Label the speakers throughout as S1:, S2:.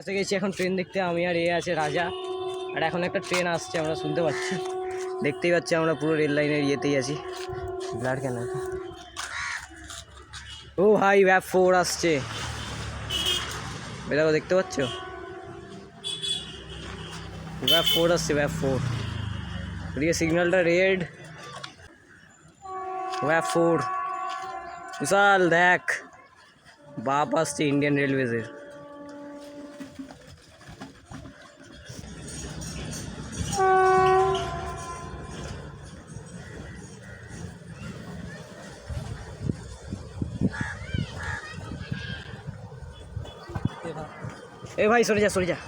S1: এসে গেছি এখন ট্রেন দেখতে। আমি আর এ আছে রাজা, আর এখন একটা ট্রেন আসছে, আমরা শুনতে পাচ্ছি, দেখতেই পাচ্ছি। আমরা পুরো রেল লাইনের ইয়েতেই আছি। ব্লাড কেন? ও ভাই ওয়্যাপ 4 আসছে, দেখো দেখতে পাচ্ছ? ওয়্যাপ 4 আসছে, ওয়্যাপ 4। ওদিকে সিগন্যালটা রেড, ওয়্যাপ 4 বিশাল। দেখ বাপ আসছে ইন্ডিয়ান রেলওয়েজের। এ ভাই সরে যা সরে যা।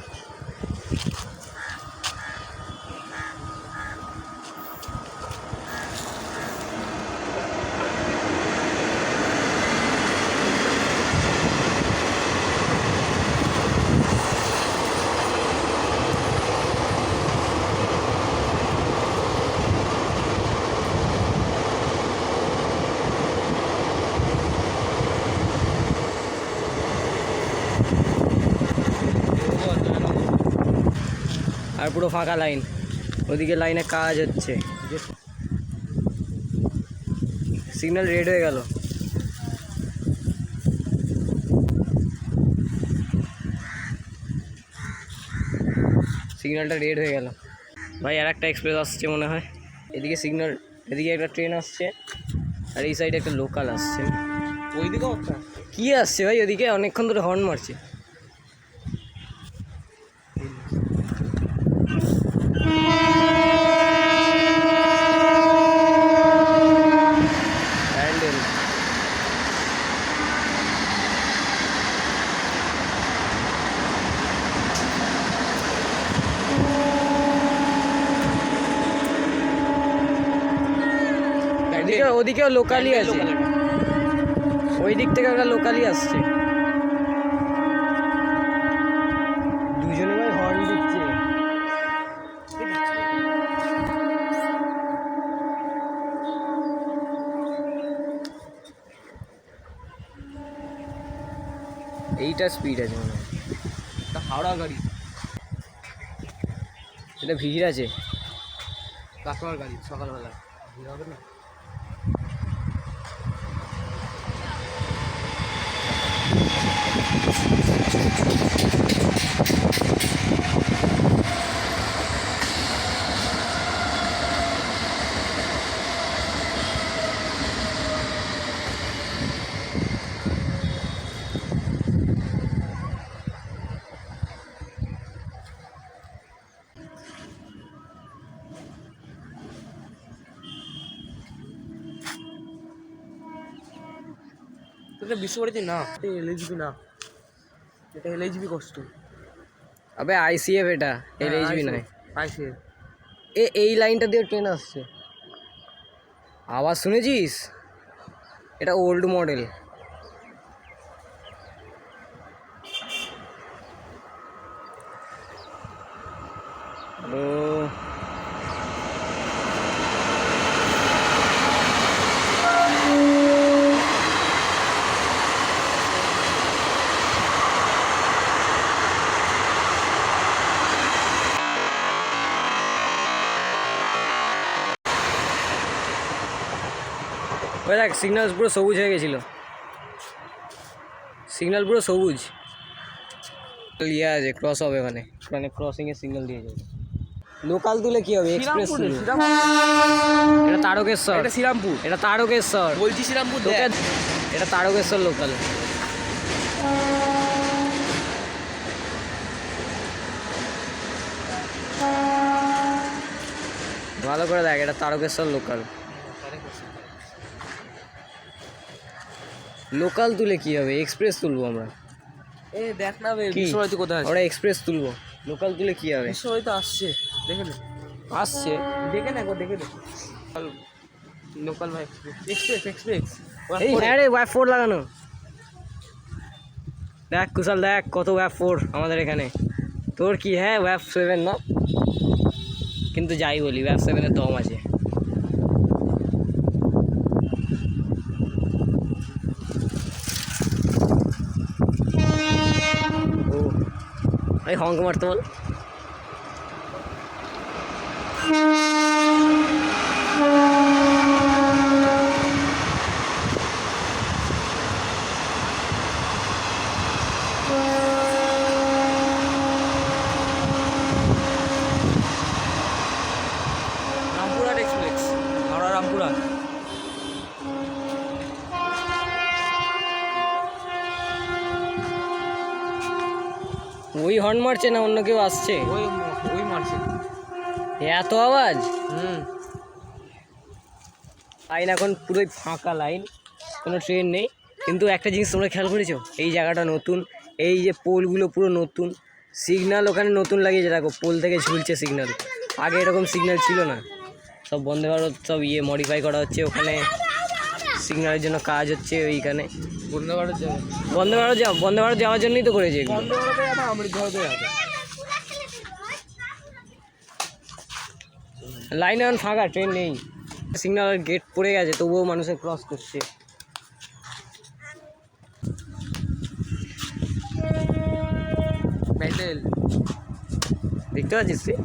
S1: আর পুরো ফাঁকা লাইন, ওদিকে লাইনে কাজ হচ্ছে। সিগন্যাল রেড হয়ে গেল। সিগন্যালটা রেড হয়ে গেল ভাই। আর একটা এক্সপ্রেস আসছে মনে হয়। এদিকে সিগন্যাল, এদিকে একটা ট্রেন আসছে, আর এই সাইডে একটা লোকাল আসছে। ওইদিকেও কি আসছে ভাই? ওদিকে অনেকক্ষণ ধরে হর্ন মারছে। ওদিকেও লোকালই আছে, ওই দিক থেকে ওরা লোকালই আসছে। দুজনে ভাই হর্ন দিচ্ছে। এইটা স্পিড আছে মনে হয়, হাওড়া গাড়ি। এটা ভিড় আছে, কাটোয়ার গাড়ি, সকালবেলা ভিড় হবে না। এটা বিশ্বভারতী না, এটা এলএইচবি না, এটা এলএইচবি কষ্ট। আবে আইসিএফ, এটা এলএইচবি নয়, আইসিএফ। এই লাইনটা দিয়ে ট্রেন আসছে, আওয়াজ শুনেছিস? এটা ওল্ড মডেল। ও ওই দেখ সিগন্যাল পুরো সবুজ হয়ে গেছিলো, সিগন্যাল পুরো সবুজ। ইয়ে আছে, ক্রস হবে ওখানে, ওখানে ক্রসিংয়ের সিগন্যাল দিয়ে যাবে। লোকাল তুলে কি হবে? এক্সপ্রেস। এটা তারকেশ্বর, এটা শ্রীরামপুর, এটা তারকেশ্বর বলছি, শ্রীরামপুর এটা তারকেশ্বর লোকাল। ভালো করে দেখ, এটা তারকেশ্বর লোকাল। লোকাল তুলে কি হবে? এক্সপ্রেস তুলবো আমরা। এ দেখ না বিশ্বভারতী কোথায় আছে, আমরা এক্সপ্রেস তুলবো। লোকাল তুলে কি হবে? বিশ্বভারতী আসছে, দেখে নে আসছে, দেখে না গো, দেখে নে লোকাল ভাই। এক্সপ্রেস এক্সপ্রেস এই হ্যাঁ রে, ওয়্যাপ 4 লাগানো। দেখ কুশাল, দেখ কত ওয়্যাপ 4 আমাদের এখানে। তোর কি হ্যাঁ ওয়্যাপ 7 না, কিন্তু যাই বলি ওয়্যাপ 7-এর দম আছে। ও এই হংক মারতে বল।
S2: রামপুরহাট এক্সপ্রেস, হাওড়া রামপুরহাট।
S1: ওই হর্ন মারছে না অন্য কেউ আসছে?
S2: ওই ওই মারছে।
S1: এত আওয়াজ!
S2: হুম।
S1: লাইন এখন পুরোই ফাঁকা লাইন, কোনো ট্রেন নেই। কিন্তু একটা জিনিস তোমরা খেয়াল করেছো, এই জায়গাটা নতুন, এই যে পোলগুলো পুরো নতুন, সিগন্যাল ওখানে নতুন লাগিয়েছে, দেখো পোল থেকে ঝুলছে সিগন্যাল। আগে এরকম সিগন্যাল ছিল না, সব বন্দে ভারত সব মডিফাই করা হচ্ছে, ওখানে সিগন্যালের জন্য কাজ হচ্ছে ওইখানে।
S2: বন্দে ভারত যাবে,
S1: বন্দে ভারত যাওয়ার জন্যই তো করেছে এগুলো।
S2: বন্দে ভারতে যাবে, অমৃত ভারতে যাবে।
S1: লাইন এখন ফাঁকা, ট্রেন নেই, সিগন্যালের গেট পড়ে গেছে, তবুও মানুষের ক্রস করছে।
S2: ব্যান্ডেল
S1: দেখতে পাচ্ছিস তুই?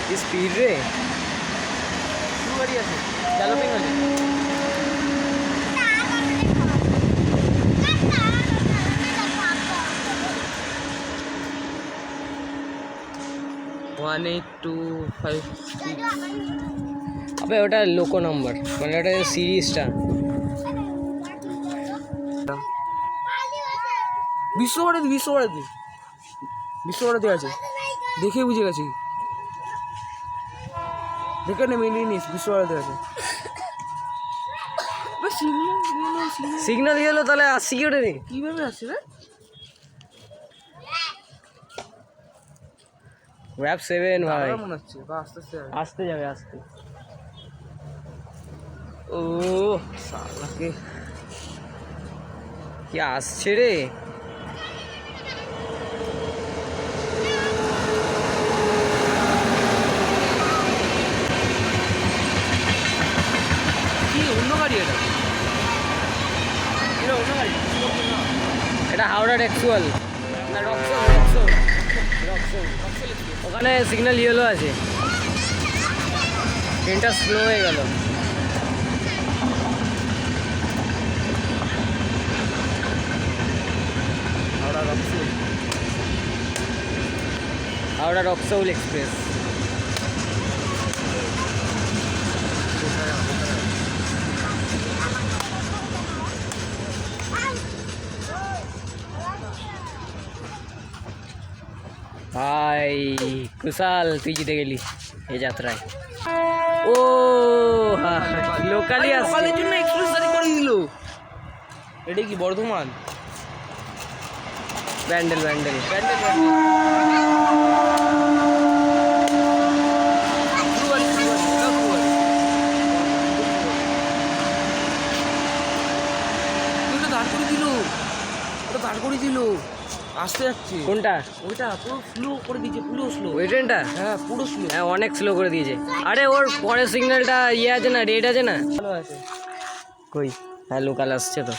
S1: কি স্পিড রে!
S2: শুরু গাড়ি আছে, গ্যালোপিং আছে। ওয়ান 825
S1: আবে ওটা লোকো নাম্বার, মানে ওটা সিরিজটা।
S2: বিশ্বভারতী, বিশ্বভারতী, বিশ্বভারতী আছে, দেখে বুঝে গেছি, দেখে নে মিলিয়ে নিস, বিশ্বভারতী আছে।
S1: সিগন্যাল গেল, তাহলে আসছি কি ওটা রে?
S2: কিভাবে আসছে রে?
S1: ওয়াপ 7 ভাই,
S2: মনে হচ্ছে বা আস্তে আস্তে যাবে।
S1: আসতে যাবে আসতে। ও
S2: সালাকে
S1: কি আসছে রে!
S2: কি অন্য গাড়ি এটা? এটা অন্য গাড়ি?
S1: এটা হাওড়ার অ্যাকচুয়াল
S2: না, রক্সল, রক্সল।
S1: ওখানে সিগন্যাল ইয়েলো আছে, ট্রেনটা স্লো হয়ে গেল।
S2: হাওড়া রক্সল,
S1: হাওড়া রক্সৌল এক্সপ্রেস। ভাই কুশাল, তুই জিতে গেলি এই যাত্রায়। ও লোকালি আসছে।
S2: সকালের জন্য এক্সপ্রেস জারি করে দিল। এটা কি বর্ধমান?
S1: ব্যান্ডেল ব্যান্ডেল
S2: ব্যান্ডেল, ব্যান্ডেল। দাঁড় করে দিল, ওটা দাঁড় করে দিল, আসতে যাচ্ছে।
S1: কোনটা?
S2: ওইটা পুরো স্লো করে দিয়েছে, পুরো স্লো।
S1: ওই ট্রেনটা?
S2: হ্যাঁ পুরো স্লো।
S1: হ্যাঁ অনেক স্লো করে দিয়েছে। আরে ওর পরের সিগন্যালটা ইয়ে আছে না, রেড আছে না?
S2: ভালো আছে।
S1: কই? হ্যাঁ লোকাল আসছে তো।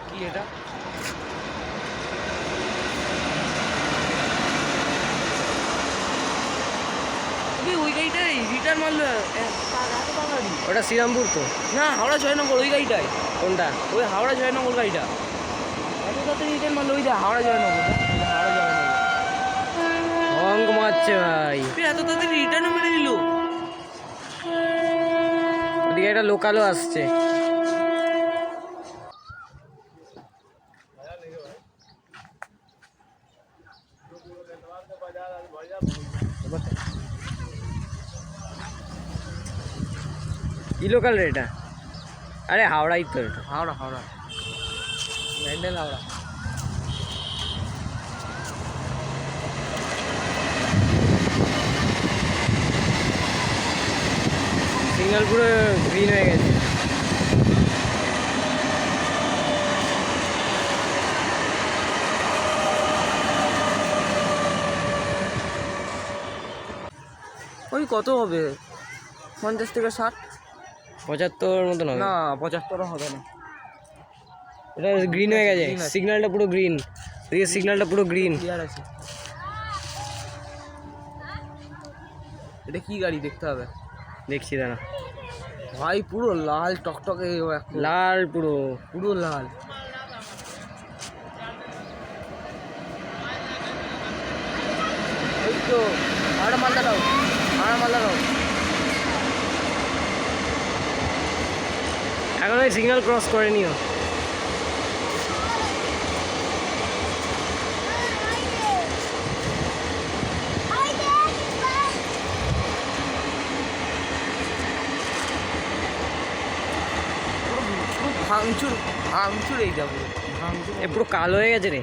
S2: কি এটা? ওই গাড়িটাই রিটার্ন মারলো,
S1: ওটা শ্রীরামপুর তো
S2: না, হাওড়া জয়নগর ওই গাড়িটাই।
S1: কোনটা?
S2: ওই হাওড়া জয়নগর গাড়িটা এত তাড়াতাড়ি রিটার্ন মারলো, ওই হাওড়া জয়নগর, হাওড়া জয়নগর।
S1: হংক মারছে ভাই,
S2: তুই এত তাড়াতাড়ি রিটার্নও মেরে দিল।
S1: ওদিকে একটা লোকালও আসছে। কি লোকাল রে এটা? আরে হাওড়াই তো এটা।
S2: হাওড়া, হাওড়া, ব্যান্ডেল হাওড়া।
S1: সিগন্যাল পুরো গ্রিন হয়ে গেছে।
S2: ওই কত হবে 50 থেকে 60?
S1: 75 মতন হবে।
S2: না 75 হবে না।
S1: এটা গ্রিন হয়ে গেছে,
S2: green আছে।
S1: সিগন্যালটা পুরো গ্রিন, এই সিগন্যালটা পুরো গ্রিন।
S2: ক্লিয়ার আছে। এটা কি গাড়ি দেখতে হবে।
S1: দেখছি দাঁড়া,
S2: ভাই পুরো লাল টকটকে এখন।
S1: লাল পুরো।
S2: পুরো লাল। এই তো আর মালদা দাও, আর মালদা দাও।
S1: এখন ওই সিগন্যাল ক্রস করে নিও।
S2: পুরো ভাঙচুর ভাঙচুর এইটা পুরো ভাঙচুর।
S1: এ পুরো কালো হয়ে গেছে রে।